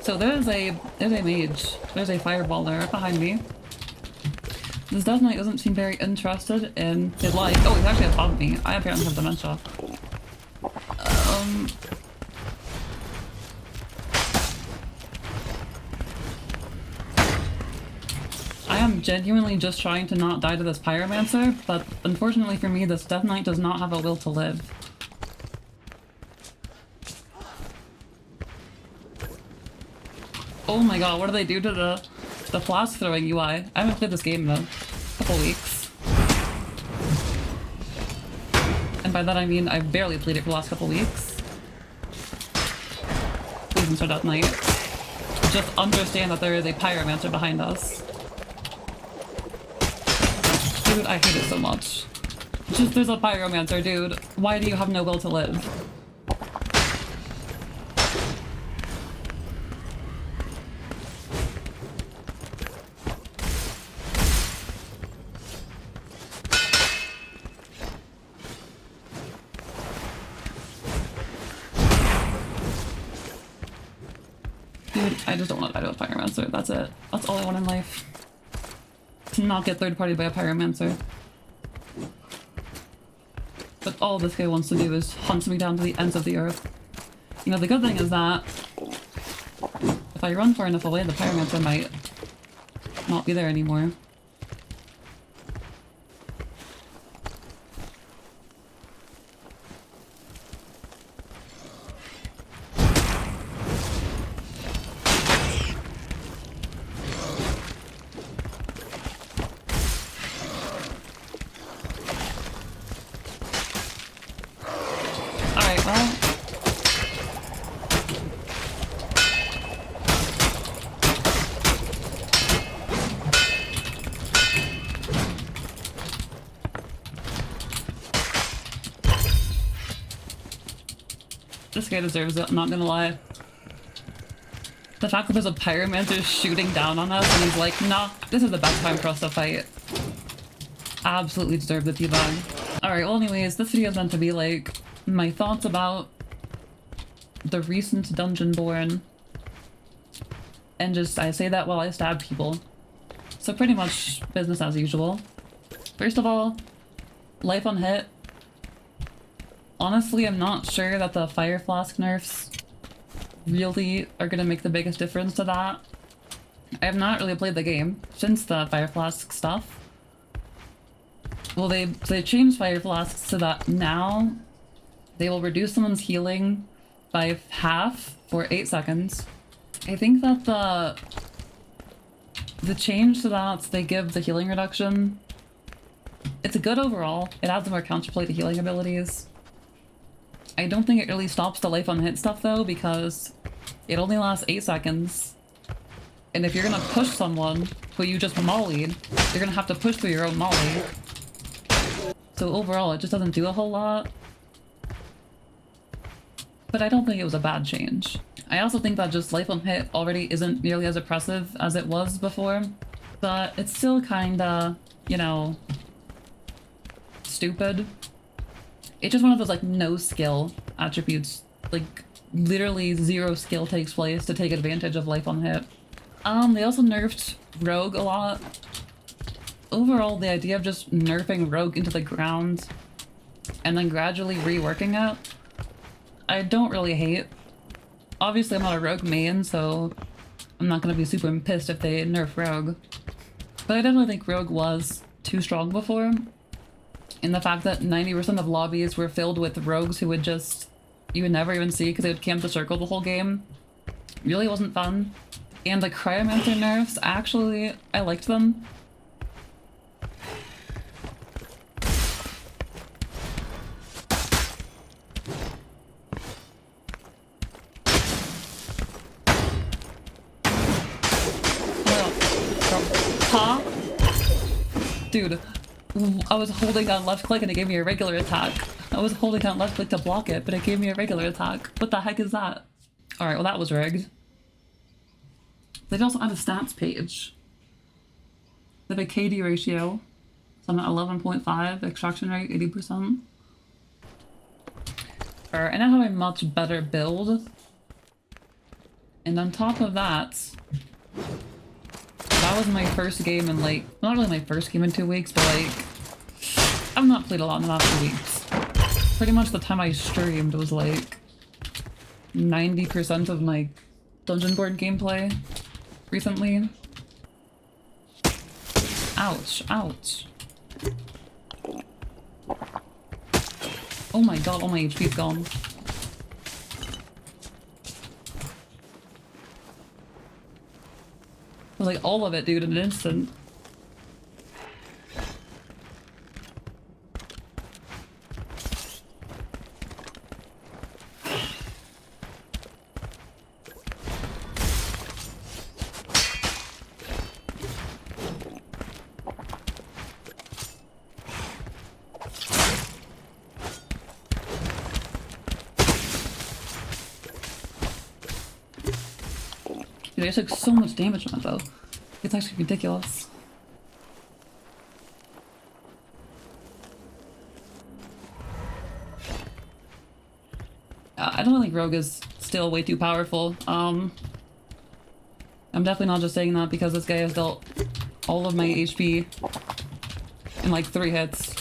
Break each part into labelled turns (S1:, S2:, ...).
S1: So there's a mage. There's a fireball there behind me. This Death Knight doesn't seem very interested in his life. Oh, he's actually above me. I apparently have dementia. I am genuinely just trying to not die to this pyromancer, but unfortunately for me, this Death Knight does not have a will to live. Oh my god, what do they do to the flask throwing UI? I haven't played this game in a couple weeks. And by that I mean I've barely played it for the last couple weeks. Please, Mr. Death Knight. Just understand that there is a pyromancer behind us. Dude, I hate it so much. Just there's a pyromancer, dude. Why do you have no will to live? Dude, I just don't want to die to a pyromancer. That's it. That's all I want in life. To not get third partied by a pyromancer. But all this guy wants to do is hunt me down to the ends of the earth. You know, the good thing is that if I run far enough away, the pyromancer might not be there anymore. This guy deserves it, I'm not gonna lie. The fact that there's a pyromancer shooting down on us and he's like, nah, this is the best time for us to fight. Absolutely deserve the debug. Alright, well anyways, this video is meant to be like my thoughts about the recent Dungeonborne. And just, I say that while I stab people. So pretty much business as usual. First of all, life on hit. Honestly, I'm not sure that the fire flask nerfs really are gonna make the biggest difference to that. I have not really played the game since the fire flask stuff. Well, they changed fire flasks so that now they will reduce someone's healing by half for 8 seconds. I think that the change to that, they give the healing reduction. It's good overall. It adds more counterplay to healing abilities. I don't think it really stops the life on hit stuff though, because it only lasts 8 seconds. And if you're gonna push someone who you just mollied, you're gonna have to push through your own molly. So overall, it just doesn't do a whole lot. But I don't think it was a bad change. I also think that just life on hit already isn't nearly as oppressive as it was before. But it's still kinda, you know, stupid. It's just one of those like no skill attributes. Like literally zero skill takes place to take advantage of life on hit. They also nerfed Rogue a lot. Overall, the idea of just nerfing Rogue into the ground and then gradually reworking it, I don't really hate. Obviously I'm not a Rogue main, so I'm not gonna be super pissed if they nerf Rogue. But I definitely think Rogue was too strong before. And the fact that 90% of lobbies were filled with rogues who would just, you would never even see because they would camp the circle the whole game, really wasn't fun. And the cryomancer nerfs, actually, I liked them. Huh? Dude. I was holding down left click and it gave me a regular attack. I was holding down left click to block it, but it gave me a regular attack. What the heck is that? Alright, well that was rigged. They'd also add a stats page. They have a KD ratio. So I'm at 11.5, extraction rate 80%. Alright, I now have a much better build. And on top of that, that was my first game in like, not really my first game in 2 weeks, but like, I've not played a lot in the last 2 weeks. Pretty much the time I streamed was like 90% of my Dungeonborne gameplay recently. Ouch, ouch. Oh my god, all my HP's gone. Like all of it, dude, in an instant. Dude, I took so much damage from it though. It's actually ridiculous. I don't think Rogue is still way too powerful. I'm definitely not just saying that because this guy has dealt all of my HP in like 3 hits.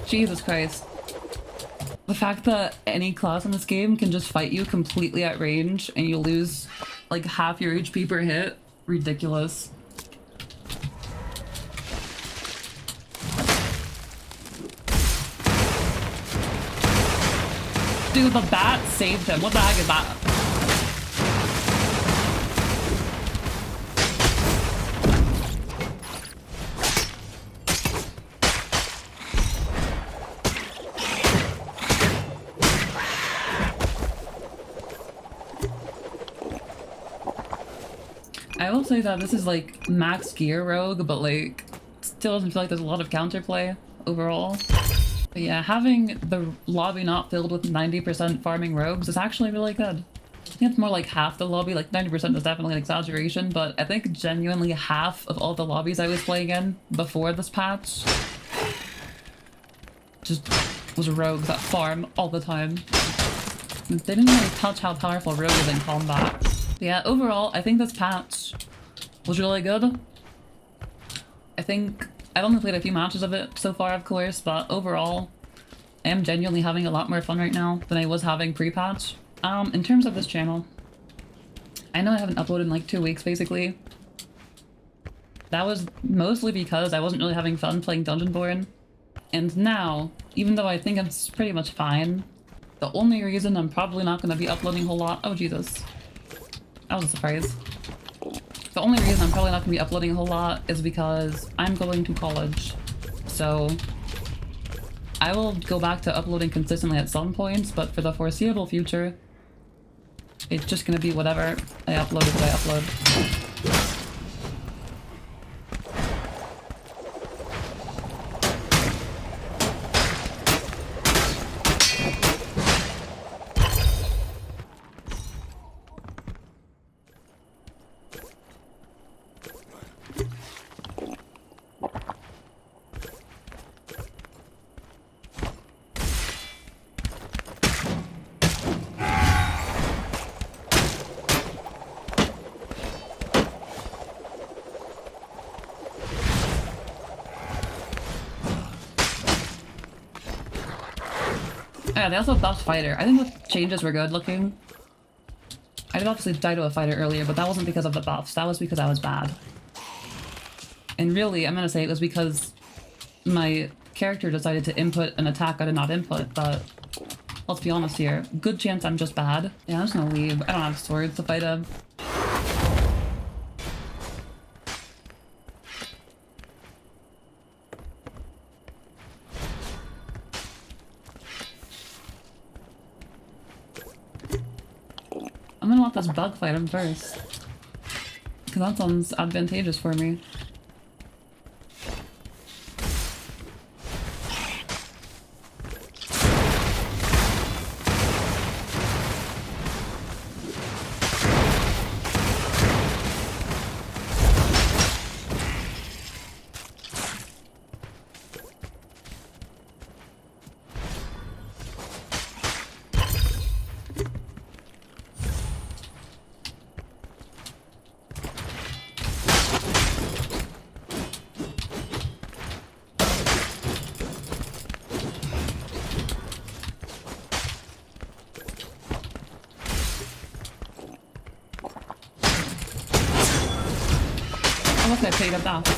S1: Jesus Christ. The fact that any class in this game can just fight you completely at range and you lose like half your HP per hit, ridiculous. Dude, the bat saved him. What the heck is that? I will say that this is like max gear Rogue, but like still doesn't feel like there's a lot of counterplay overall. But yeah, having the lobby not filled with 90% farming rogues is actually really good. I think it's more like half the lobby, like 90% is definitely an exaggeration, but I think genuinely half of all the lobbies I was playing in before this patch just was rogues that farm all the time. They didn't really touch how powerful Rogue is in combat. But yeah, overall, I think this patch was really good. I think I've only played a few matches of it so far, of course, but overall, I am genuinely having a lot more fun right now than I was having pre-patch. In terms of this channel, I know I haven't uploaded in like 2 weeks, basically. That was mostly because I wasn't really having fun playing Dungeonborne. And now, even though I think I'm pretty much fine, the only reason I'm probably not going to be uploading a whole lot— oh Jesus, that was a surprise. The only reason I'm probably not going to be uploading a whole lot is because I'm going to college. So I will go back to uploading consistently at some points, but for the foreseeable future, it's just going to be whatever I upload is what I upload. Yeah, they also buffed fighter. I think the changes were good looking. I did obviously die to a fighter earlier, but that wasn't because of the buffs. That was because I was bad. And really, I'm gonna say it was because my character decided to input an attack I did not input, but let's be honest here. Good chance I'm just bad. Yeah, I'm just gonna leave. I don't have swords to fight him. I'm gonna let this bug fight him first, because that sounds advantageous for me. Unless I paid up that.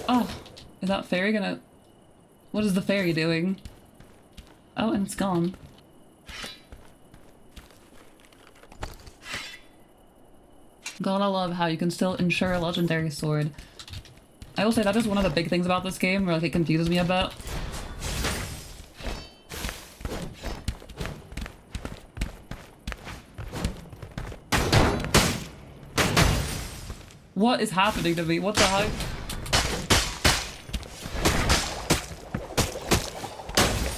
S1: Oh, is that fairy gonna... What is the fairy doing? Oh, and it's gone. God, I love how you can still ensure a legendary sword. I will say that is one of the big things about this game where like it confuses me a bit. What is happening to me? What the heck?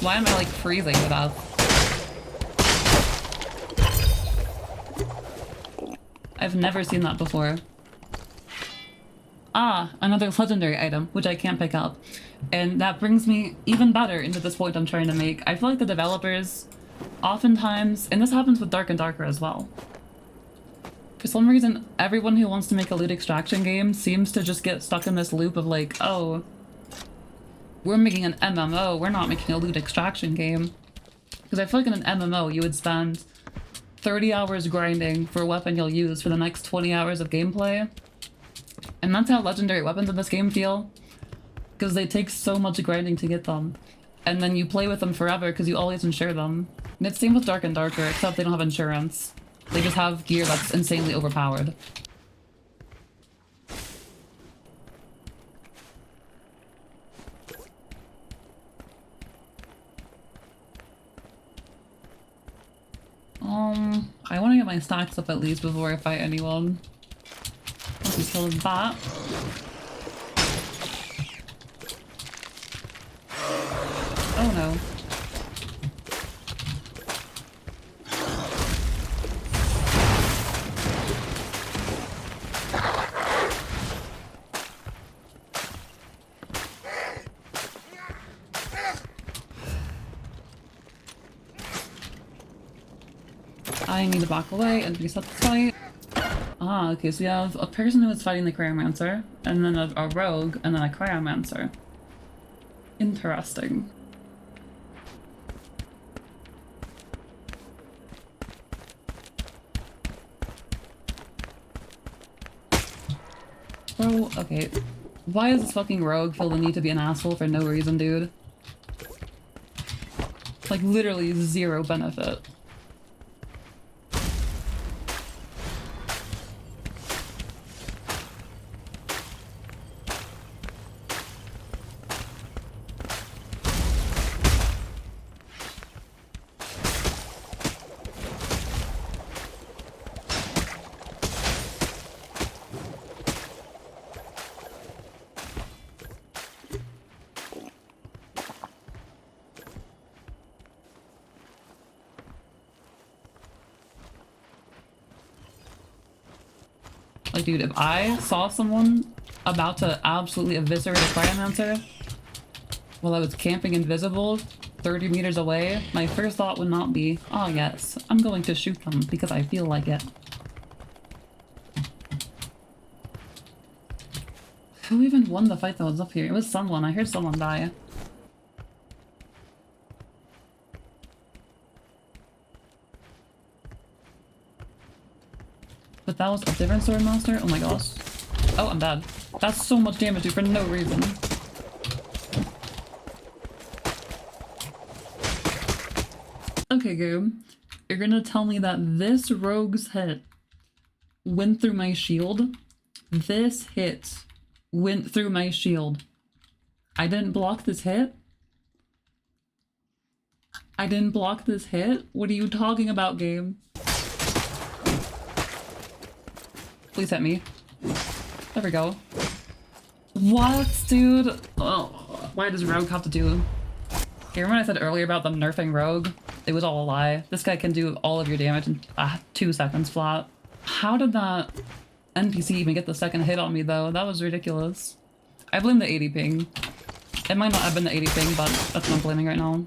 S1: Why am I like freezing to death? I've never seen that before. Ah, another legendary item, which I can't pick up. And that brings me even better into this point I'm trying to make. I feel like the developers, oftentimes, and this happens with Dark and Darker as well. For some reason, everyone who wants to make a loot extraction game seems to just get stuck in this loop of like, oh, we're making an MMO, we're not making a loot extraction game. Because I feel like in an MMO, you would spend 30 hours grinding for a weapon you'll use for the next 20 hours of gameplay. And that's how legendary weapons in this game feel. Because they take so much grinding to get them. And then you play with them forever because you always insure them. And it's the same with Dark and Darker, except they don't have insurance. They just have gear that's insanely overpowered. I want to get my stacks up at least before I fight anyone. Let me kill his bat. Oh no. I need to back away and reset the fight. Ah, okay, so we have a person who is fighting the Cryomancer, and then a rogue, and then a Cryomancer. Interesting. Bro, okay. Why does this fucking rogue feel the need to be an asshole for no reason, dude? Like, literally zero benefit. Like, dude, if I saw someone about to absolutely eviscerate a Cryomancer while I was camping invisible 30 meters away, my first thought would not be, oh yes, I'm going to shoot them because I feel like it. Who even won the fight that was up here? It was someone. I heard someone die. But that was a different sword master? Oh my gosh. Oh, I'm dead. That's so much damage, dude, for no reason. Okay, game. You're gonna tell me that this rogue's hit went through my shield? This hit went through my shield. I didn't block this hit? I didn't block this hit? What are you talking about, game? Please hit me. There we go. What, dude? Oh, why does Rogue have to do... Okay, remember what I said earlier about them nerfing Rogue? It was all a lie. This guy can do all of your damage in 2 seconds flat. How did that NPC even get the second hit on me, though? That was ridiculous. I blame the 80 ping. It might not have been the 80 ping, but that's what I'm blaming right now.